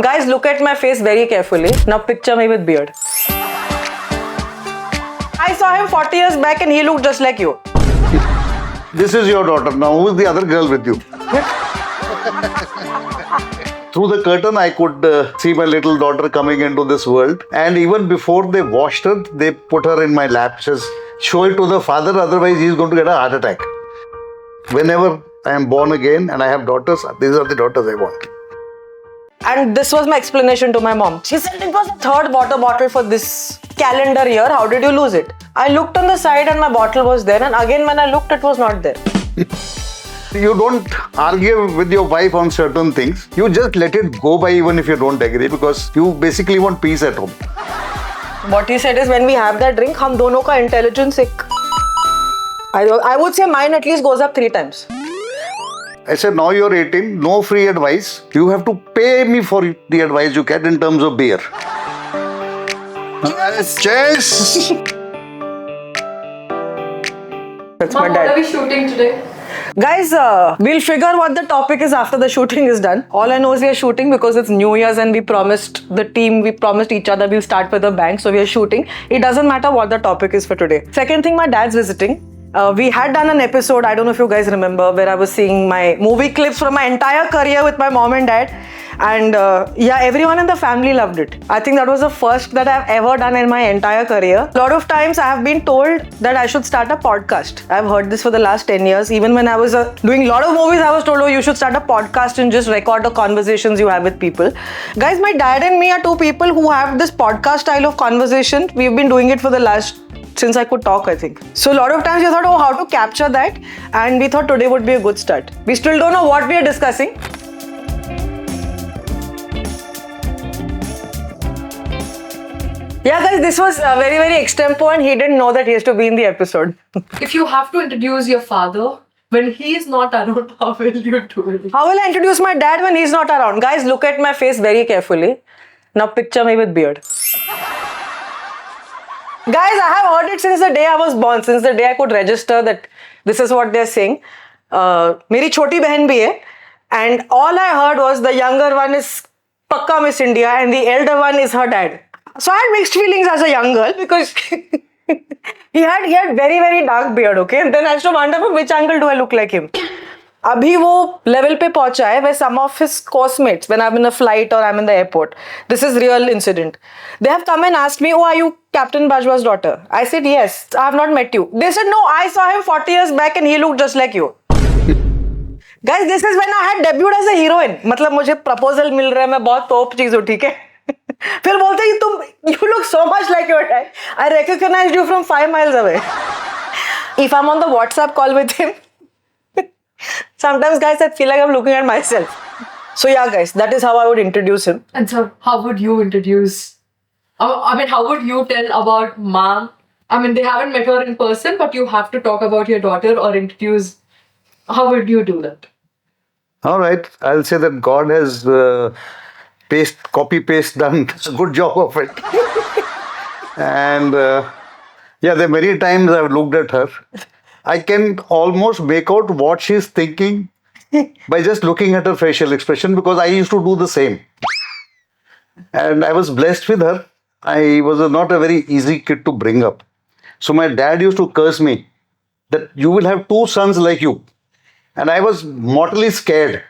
Guys, look at my face very carefully. Now picture me with beard. I saw him 40 years back and he looked just like you. This is your daughter. Now, who is the other girl with you? Through the curtain, I could see my little daughter coming into this world. And even before they washed her, they put her in my lap. Says, show it to the father, otherwise he's going to get a heart attack. Whenever I am born again and I have daughters, these are the daughters I want. And this was my explanation to my mom. She said it was the third water bottle for this calendar year. How did you lose it? I looked on the side and my bottle was there. And again, when I looked, it was not there. You don't argue with your wife on certain things. You just let it go by even if you don't agree, because you basically want peace at home. What he said is, when we have that drink, hum dono ka intelligence ek. I would say mine at least goes up 3 times. I said, now you're 18, no free advice. You have to pay me for the advice you get in terms of beer. Cheers! That's Mom, my what dad. are we shooting today? Guys, we'll figure what the topic is after the shooting is done. All I know is we are shooting because it's New Year's and we promised each other we'll start with a bang. So we are shooting. It doesn't matter what the topic is for today. Second thing, my dad's visiting. We had done an episode, I don't know if you guys remember, where I was seeing my movie clips from my entire career with my mom and dad. And yeah, everyone in the family loved it. I think that was the first that I've ever done in my entire career. A lot of times I have been told that I should start a podcast. I've heard this for the last 10 years. Even when I was doing a lot of movies, I was told, oh, you should start a podcast and just record the conversations you have with people. Guys, my dad and me are two people who have this podcast style of conversation. We've been doing it for the last since I could talk, I think. So a lot of times we thought, oh, how to capture that, and we thought today would be a good start. We still don't know what we are discussing. Yeah, guys, this was very, very extempo, and he didn't know that he has to be in the episode. If you have to introduce your father when he is not around, how will you do it? How will I introduce my dad when he's not around? Guys, look at my face very carefully. Now picture me with beard. Guys, I have heard it since the day I was born, since the day I could register that this is what they're saying. Meri choti behan bhi hai, and all I heard was the younger one is Pakka Miss India and the elder one is her dad. So I had mixed feelings as a young girl because he had very, very dark beard, okay? And then I used to wonder from which angle do I look like him. अभी वो level पे पहुंचा है where some of his course-mates, when I'm in a flight or I'm in the airport, this is real incident. They have come and asked me, oh, are you Captain Bajwa's daughter? I said, yes, I have not met you. They said, no, I saw him 40 years back and he looked just like you. Guys, this is when I had debuted as a heroine. मतलब मुझे proposal मिल रहा है, मैं बहुत top चीज हूँ, ठीक है? फिर बोलते हैं तुम, you look so much like your dad. I recognized you from 5 miles away. If I'm on the WhatsApp call with him, sometimes, guys, I feel like I'm looking at myself. So yeah, guys, that is how I would introduce him. And so, how would you introduce? I mean, how would you tell about mom? I mean, they haven't met her in person, but you have to talk about your daughter or introduce. How would you do that? All right, I'll say that God has copy-paste done a good job of it. And yeah, there are many times I've looked at her. I can almost make out what she's thinking by just looking at her facial expression, because I used to do the same. And I was blessed with her. I was not a very easy kid to bring up. So my dad used to curse me that you will have 2 sons like you. And I was mortally scared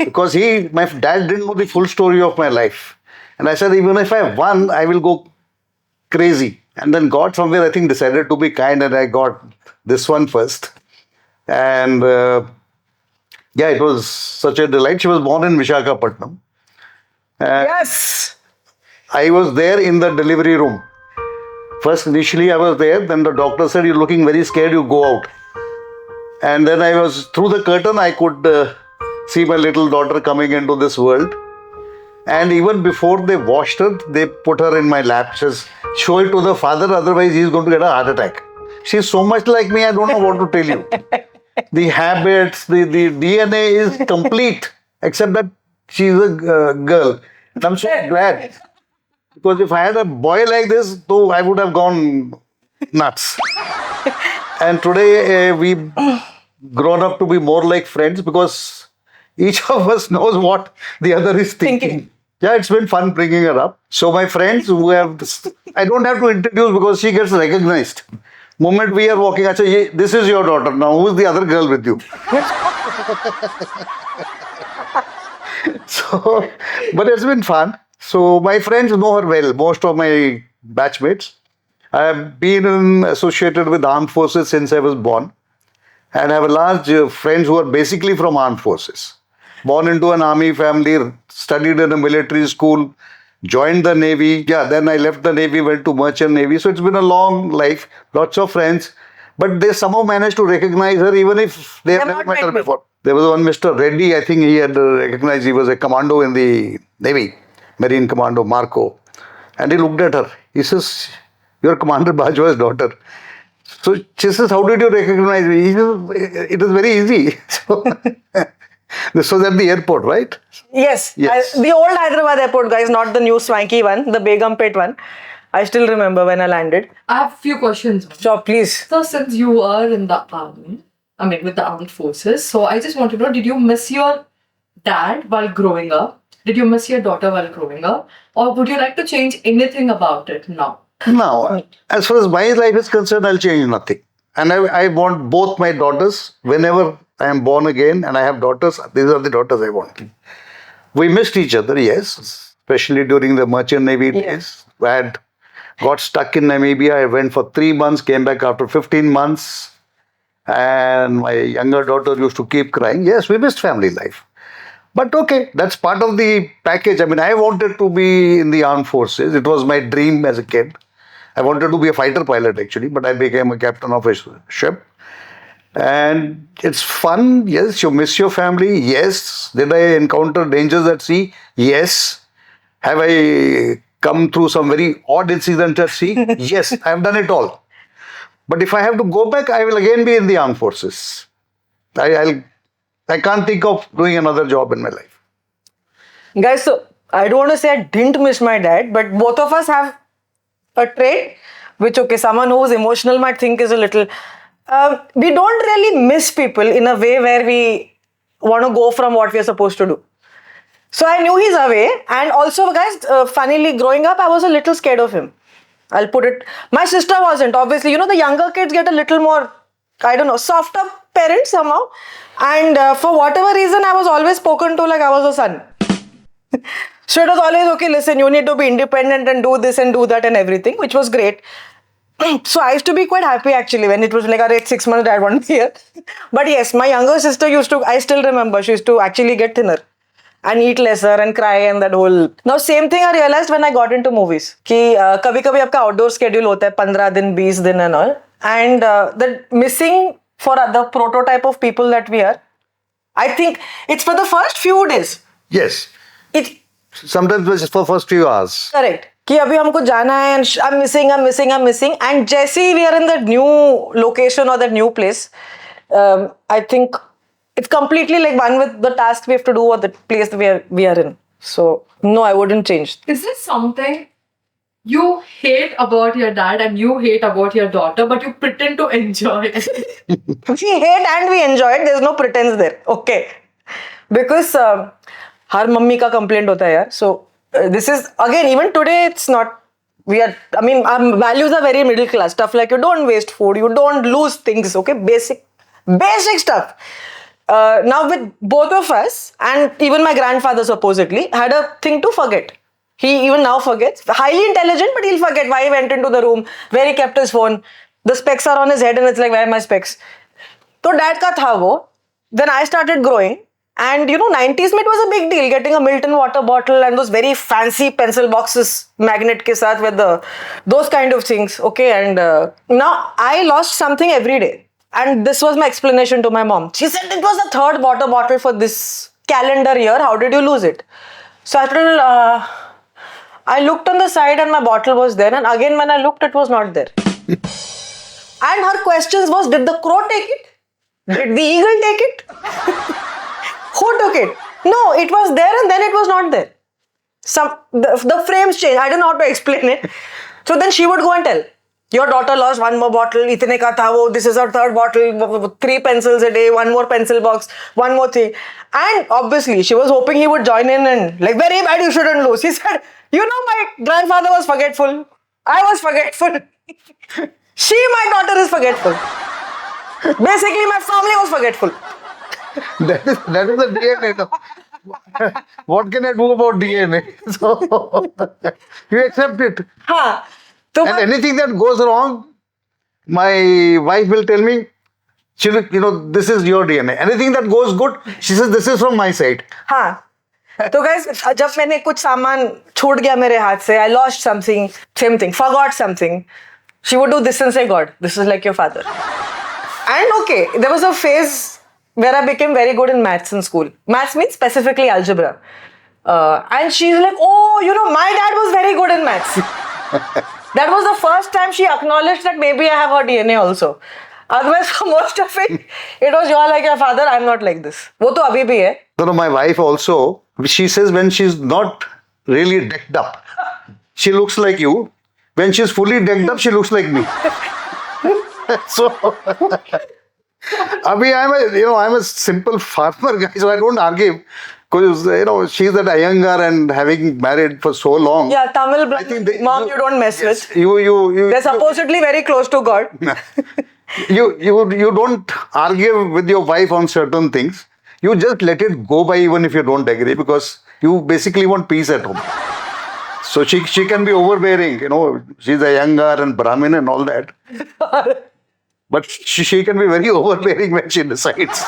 because my dad didn't know the full story of my life. And I said, even if I have one, I will go crazy. And then God somewhere, I think, decided to be kind, and I got this one first. And yeah, it was such a delight. She was born in Visakhapatnam. Yes! I was there in the delivery room. First, initially I was there. Then the doctor said, you're looking very scared, you go out. And then I was, through the curtain, I could see my little daughter coming into this world. And even before they washed her, they put her in my lap. Says, show it to the father, otherwise he's going to get a heart attack. She's so much like me, I don't know what to tell you. The habits, the DNA is complete, except that she's a girl. And I'm so glad. Because if I had a boy like this, though, I would have gone nuts. And today we've grown up to be more like friends, because each of us knows what the other is thinking. Yeah, it's been fun bringing her up. So my friends who have, I don't have to introduce because she gets recognized. Moment we are walking, Acha, this is your daughter. Now who's the other girl with you? So, but it's been fun. So my friends know her well. Most of my batchmates. I have been associated with armed forces since I was born, and I have a large friends who are basically from armed forces. Born into an army family, studied in a military school, joined the navy. Yeah, then I left the navy, went to merchant navy. So it's been a long life, lots of friends. But they somehow managed to recognize her even if they have They've never not met her met me. before. There was one Mr. Reddy, I think he had recognized he was a commando in the navy, Marine Commando, Marco. And he looked at her. He says, "You're Commander Bajwa's daughter." So she says, "How did you recognize me?" He says, "It was very easy." So, this was at the airport, right? Yes. Yes. The old Hyderabad airport, guys, not the new swanky one, the Begumpet one. I still remember when I landed. I have a few questions. So please. So since you were in the army, I mean with the armed forces, so I just want to know, did you miss your dad while growing up? Did you miss your daughter while growing up? Or would you like to change anything about it now? Now, as far as my life is concerned, I'll change nothing. And I want both my daughters, whenever I am born again and I have daughters, these are the daughters I want. We missed each other, yes, especially during the merchant navy days. I had got stuck in Namibia. I went for 3 months, came back after 15 months. And my younger daughter used to keep crying. Yes, we missed family life. But okay, that's part of the package. I mean, I wanted to be in the armed forces. It was my dream as a kid. I wanted to be a fighter pilot actually, but I became a captain of a ship. And it's fun. Yes, you miss your family. Yes. Did I encounter dangers at sea? Yes. Have I come through some very odd incidents at sea? Yes, I have done it all. But if I have to go back, I will again be in the armed forces. I can't think of doing another job in my life. Guys, so I don't want to say I didn't miss my dad, but both of us have a trait which, okay, someone who's emotional might think is a little. We don't really miss people in a way where we want to go from what we are supposed to do. So I knew he's away, and also, guys, funnily, growing up, I was a little scared of him. I'll put it. My sister wasn't. Obviously, you know, the younger kids get a little more, I don't know, softer parents somehow. And for whatever reason, I was always spoken to like I was a son. So it was always, okay, listen, you need to be independent and do this and do that and everything, which was great. So I used to be quite happy actually when it was like, alright, 6 months dad won't be here. But yes, my younger sister used to, I still remember, she used to actually get thinner and eat lesser and cry and that whole. Now same thing I realized when I got into movies. कि कभी-कभी आपका outdoor schedule होता है 15 दिन, 20 दिन and all. And the missing for the prototype of people that we are, I think it's for the first few days. Yes. It Sometimes it's for first few hours. Correct. कि अभी हमको जाना है and I'm missing and जैसे ही we are in the new location or the new place, I think it's completely like one with the task we have to do or the place we are in. So no, I wouldn't change. Is this something you hate about your dad and you hate about your daughter, but you pretend to enjoy it? We hate and we enjoy it. There's no pretense there. Okay. Because her mummy का complaint होता है यार. So this is again, even today it's not, our values are very middle class stuff, like you don't waste food, you don't lose things, okay, basic stuff. Now with both of us, and even my grandfather supposedly had a thing to forget. He even now forgets. Highly intelligent, but he'll forget why he went into the room, where he kept his phone. The specs are on his head and it's like, where are my specs? So dad ka tha wo. Then I started growing. And you know, 90s mein it was a big deal getting a Milton water bottle and those very fancy pencil boxes, magnet ke saath with those kind of things. Okay, and now I lost something every day. And this was my explanation to my mom. She said it was the third water bottle for this calendar year. How did you lose it? So I looked on the side and my bottle was there. And again, when I looked, it was not there. And her questions was, did the crow take it? Did the eagle take it? Who took it? No, it was there and then it was not there. The frames changed. I don't know how to explain it. So then she would go and tell. Your daughter lost one more bottle. Itne ka tha wo. This is her third bottle. 3 pencils a day. One more pencil box. One more thing. And obviously, she was hoping he would join in and like, very bad, you shouldn't lose. He said, you know, my grandfather was forgetful. I was forgetful. My daughter is forgetful. Basically, my family was forgetful. That is the DNA. No? What can I do about DNA? So you accept it. हाँ. तो And anything that goes wrong, my wife will tell me, this is your DNA. Anything that goes good, she says, this is from my side. हाँ. तो guys, जब मैंने कुछ सामान छूट गया मेरे हाथ से, I lost something, same thing, forgot something, she would do this and say, God, this is like your father. And okay, there was a phase where I became very good in maths in school. Maths means specifically algebra. And she's like, oh, my dad was very good in maths. That was the first time she acknowledged that maybe I have her DNA also. Otherwise, for most of it, it was you're like your father, I'm not like this. वो तो अभी भी है. No, my wife also, she says when she's not really decked up, she looks like you. When she's fully decked up, she looks like me. So, I'm a simple farmer guy, so I don't argue. Because, she's that Iyengar and having married for so long. Yeah, Tamil mom, you don't mess with. They're supposedly very close to God. You don't argue with your wife on certain things. You just let it go by even if you don't agree, because you basically want peace at home. So she can be overbearing, she's a Iyengar and Brahmin and all that. But she can be very overbearing when she decides.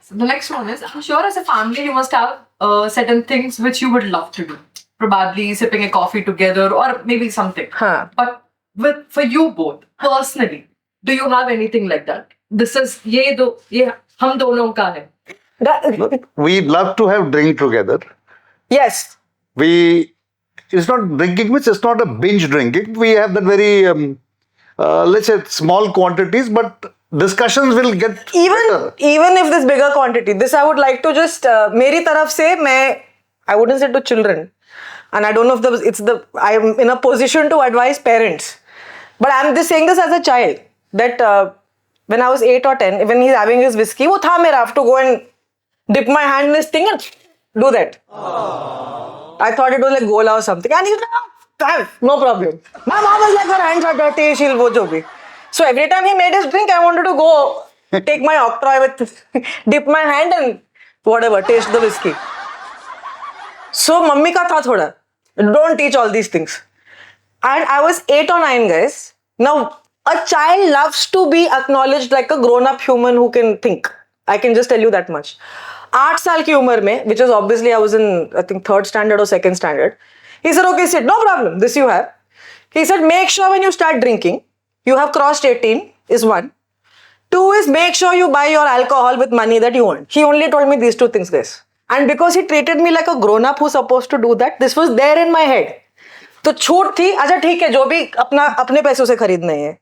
So the next one is, I'm sure as a family you must have certain things which you would love to do. Probably sipping a coffee together or maybe something. Huh. But for you both, personally, do you have anything like that? This is, ye hum dono ka hai. We love to have drink together. Yes. It's not drinking, which is not a binge drinking. We have that very, let's say, small quantities, but discussions will get better. Even if this bigger quantity, this I would like to just, मेरी तरफ से I wouldn't say to children, and I don't know if I'm in a position to advise parents, but I'm just saying this as a child, that when I was 8 or 10, when he's having his whiskey, वो था मेरा, I have to go and dip my hand in this thing and do that. I thought it was like gola or something, and he's like, no problem. My mom was like, her hands are dirty, she'll wo jo bhi. So every time he made his drink, I wanted to go take my octroi with, dip my hand and whatever, taste the whiskey. So mummy ka tha thoda, don't teach all these things. And I was 8 or 9, guys. Now, a child loves to be acknowledged like a grown-up human who can think. I can just tell you that much. 8 साल की उम्र में, which is obviously I was in, I think, 3rd standard or 2nd standard. He said, okay, sit, no problem, this you have. He said, make sure when you start drinking, you have crossed 18 is 1. 2 is make sure you buy your alcohol with money that you want. He only told me these 2 things, guys. And because he treated me like a grown-up who's supposed to do that, this was there in my head. तो छूट थी, अच्छा ठीक है, जो भी अपने पैसों से खरीदने हैं.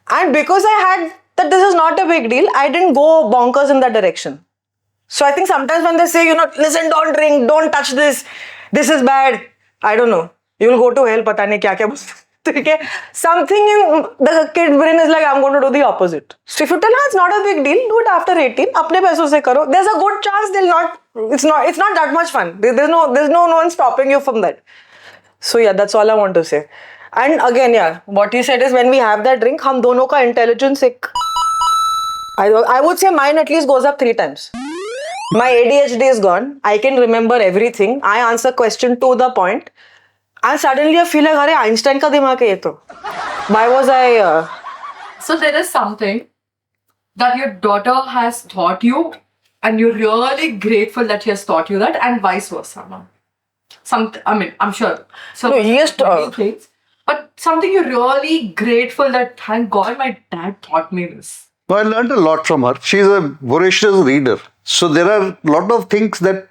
And because I had that this is not a big deal, I didn't go bonkers in that direction. So I think sometimes when they say, listen, don't drink, don't touch this, this is bad, I don't know. You'll go to hell, pata nahi kya kya. Something in the kid brain is like, I'm going to do the opposite. So if you tell her it's not a big deal, do it after 18, apne paison se karo. There's a good chance it's not that much fun. There's no one stopping you from that. So yeah, that's all I want to say. And again, yeah, what you said is when we have that drink, hum dono ka intelligence I would say mine at least goes up 3 times. My ADHD is gone. I can remember everything. I answer question to the point. And suddenly I feel like, अरे Einstein का दिमाग है ये तो. Why was I? So there is something that your daughter has taught you, and you're really grateful that she has taught you that, and vice versa. I'm sure. So No, he has things, but something you're really grateful that, thank God my dad taught me this. No, I learned a lot from her. She's a voracious reader. So there are a lot of things that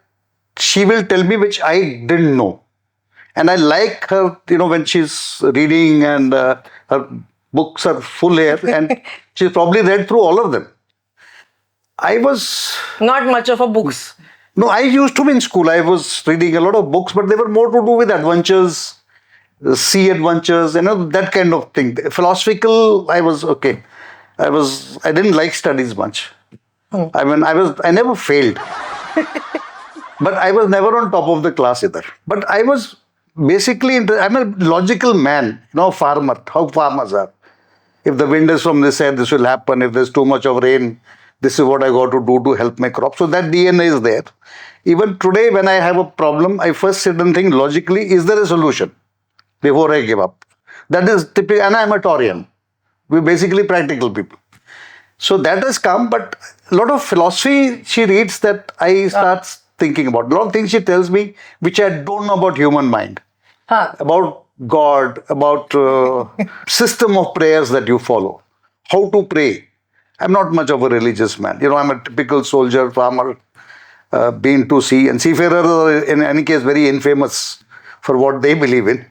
she will tell me which I didn't know. And I like her, when she's reading and her books are full here and she's probably read through all of them. I was... Not much of a books. No, I used to be in school. I was reading a lot of books, but they were more to do with adventures, sea adventures, that kind of thing. Philosophical, I was okay. I didn't like studies much. I never failed, but I was never on top of the class either. But I was basically, I'm a logical man, farmer, how farmers are. If the wind is from this side, this will happen. If there's too much of rain, this is what I got to do to help my crop. So that DNA is there. Even today, when I have a problem, I first sit and think logically, is there a solution before I give up? That is typical, and I'm a Taurian. We're basically practical people. So that has come, but a lot of philosophy she reads that I start thinking about. A lot of things she tells me which I don't know about human mind. About God, about system of prayers that you follow, how to pray. I'm not much of a religious man. I'm a typical soldier, farmer, been to sea, and seafarers are in any case very infamous for what they believe in.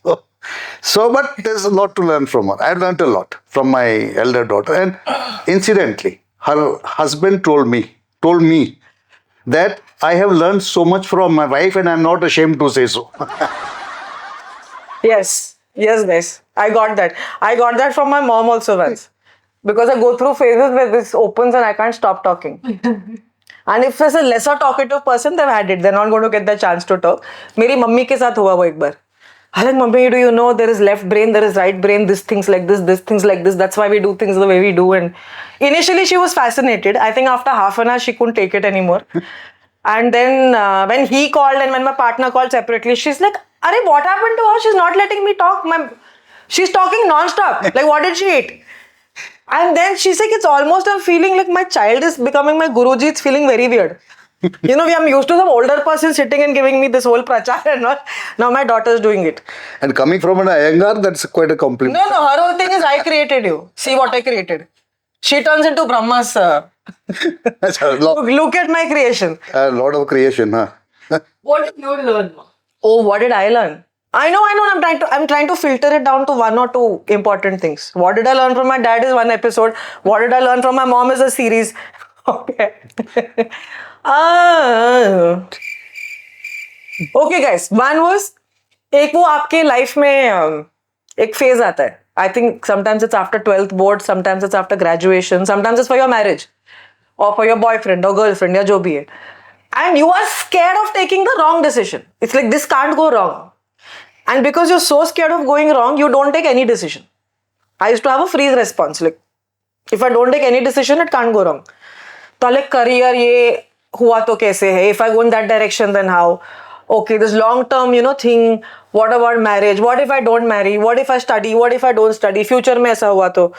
But there's a lot to learn from her. I've learned a lot from my elder daughter. And incidentally, her husband told me that I have learned so much from my wife, and I'm not ashamed to say so. Yes, guys. I got that. I got that from my mom also once. Because I go through phases where this opens and I can't stop talking. And if there's a lesser talkative person, they've had it. They're not going to get the chance to talk. मेरी mummy के साथ हुआ वो एक बार. I'm like, Mummy, do you know there is left brain, there is right brain, this things like this things like this. That's why we do things the way we do. And initially she was fascinated. I think after half an hour she couldn't take it anymore. And then when he called and when my partner called separately, she's like, Arey, what happened to her? She's not letting me talk. She's talking non-stop. Like, what did she eat? And then she's like, it's almost, I'm feeling like my child is becoming my Guruji. It's feeling very weird. I'm used to some older person sitting and giving me this whole prachar and all. Now my daughter's doing it. And coming from an Iyengar, that's quite a compliment. No, her whole thing is I created you. See what I created. She turns into Brahma's. Look at my creation. A lot of creation, huh? What did you learn, Ma? Oh, what did I learn? I know. I'm trying to filter it down to one or two important things. What did I learn from my dad is one episode. What did I learn from my mom is a series. Okay. Okay, guys. One was, एक वो आपके life में एक phase आता है. I think sometimes it's after 12th board, sometimes it's after graduation, sometimes it's for your marriage or for your boyfriend or girlfriend या जो भी है. And you are scared of taking the wrong decision. It's like this can't go wrong. And because you're so scared of going wrong, you don't take any decision. I used to have a freeze response. Like, if I don't take any decision, it can't go wrong. तो like career ये हुआ तो कैसे है? If I go in that direction, then how? Okay, this long term, thing. What about marriage? What if I don't marry? What if I study? What if I don't study? Future में ऐसा हुआ तो.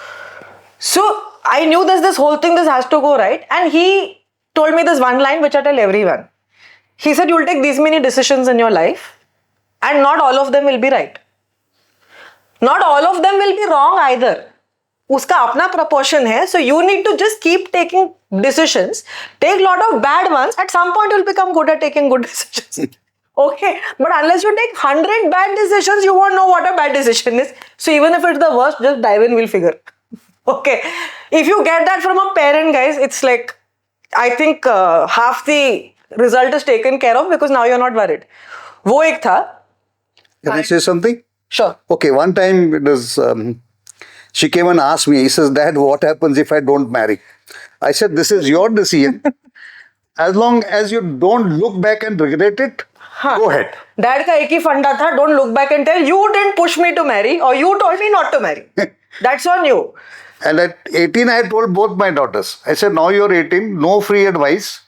So I knew this whole thing, this has to go right. And he told me this one line which I tell everyone. He said, you'll take these many decisions in your life and not all of them will be right. Not all of them will be wrong either. उसका अपना proportion है. So you need to just keep taking decisions. Take a lot of bad ones. At some point you'll become good at taking good decisions. Okay. But unless you take 100 bad decisions, you won't know what a bad decision is. So even if it's the worst, just dive in, we'll figure. Okay. If you get that from a parent, guys, it's like, I think half the result is taken care of because now you're not worried. वो एक था. Can I say something? Sure. Okay, one time it was, she came and asked me, he says, Dad, what happens if I don't marry? I said, this is your decision. As long as you don't look back and regret it, go ahead. Dad का एक ही फंडा था, don't look back and tell, you didn't push me to marry or you told me not to marry. That's on you. And at 18, I told both my daughters, I said, now you're 18, no free advice.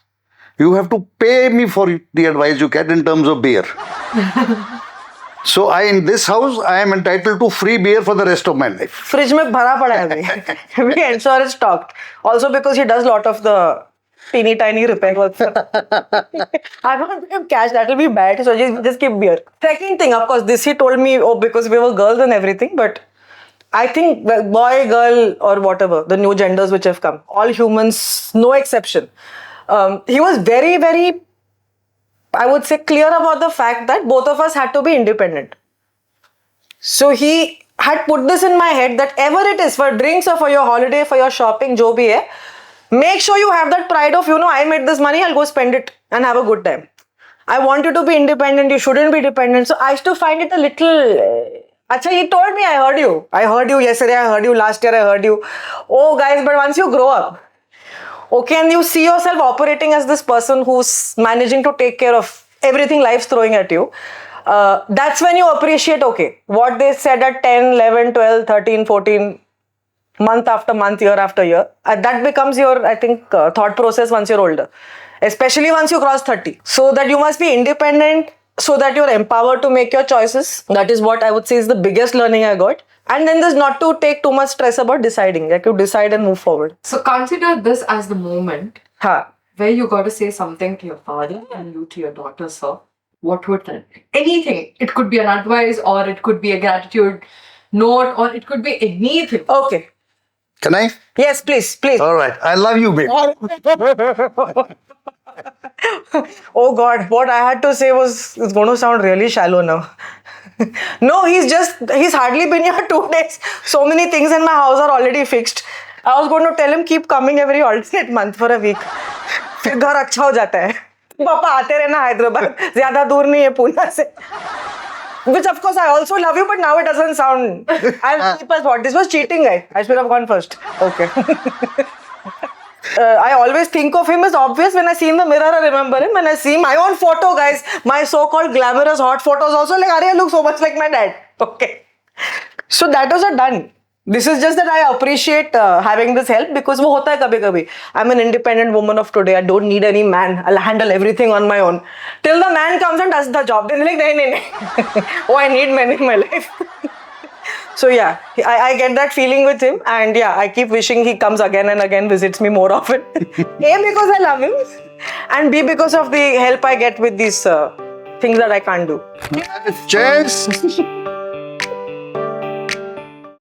You have to pay me for the advice you get in terms of beer. So in this house, I am entitled to free beer for the rest of my life. Fridge में भरा पड़ा है अभी. We ensure it's stocked. Also because he does lot of the teeny tiny repair work. I won't give him cash, that will be bad. So just keep beer. Second thing, of course, this he told me, because we were girls and everything, but I think boy, girl, or whatever, the new genders which have come, all humans, no exception. He was very, very, I would say, clear about the fact that both of us had to be independent. So he had put this in my head that ever it is for drinks or for your holiday, for your shopping, jo bhi hai, make sure you have that pride of, I made this money, I'll go spend it and have a good time. I want you to be independent. You shouldn't be dependent. So I used to find it a little. Acha, he told me, I heard you. I heard you yesterday. I heard you last year. I heard you. Oh, guys, but once you grow up, okay, and you see yourself operating as this person who's managing to take care of everything life's throwing at you. That's when you appreciate, okay, what they said at 10, 11, 12, 13, 14, month after month, year after year. That becomes your, I think, thought process once you're older. Especially once you cross 30. So that you must be independent, so that you're empowered to make your choices. That is what I would say is the biggest learning I got. And then there's not to take too much stress about deciding. Like you decide and move forward. So consider this as the moment Ha. where you got to say something to your father and you to your daughter, sir. What would that be? Anything. It could be an advice, or it could be a gratitude note, or it could be anything. Okay. Can I? Yes, please, please. All right. I love you, babe. Oh God, what I had to say was, it's going to sound really shallow now. No, he's hardly been here 2 days. So many things in my house are already fixed. I was going to tell him, keep coming every alternate month for a week. फिर घर अच्छा हो जाता है. पापा आते रहना हैदराबाद. ज़्यादा दूर नहीं है पूना से. Which of course I also love you, but now it doesn't sound. I'll keep us what. This was cheating, guy. I should have gone first. Okay. I always think of him as obvious. When I see in the mirror, I remember him. When I see my own photo, guys, my so-called glamorous hot photos also, like, I look so much like my dad. Okay. So that was done. This is just that I appreciate having this help, because वो होता है कभी कभी. I'm an independent woman of today. I don't need any man. I'll handle everything on my own. Till the man comes and does the job. Then like, no. Oh, I need men in my life. So yeah, I get that feeling with him, and yeah, I keep wishing he comes again and again, visits me more often. A, because I love him, and B, because of the help I get with these things that I can't do. Cheers.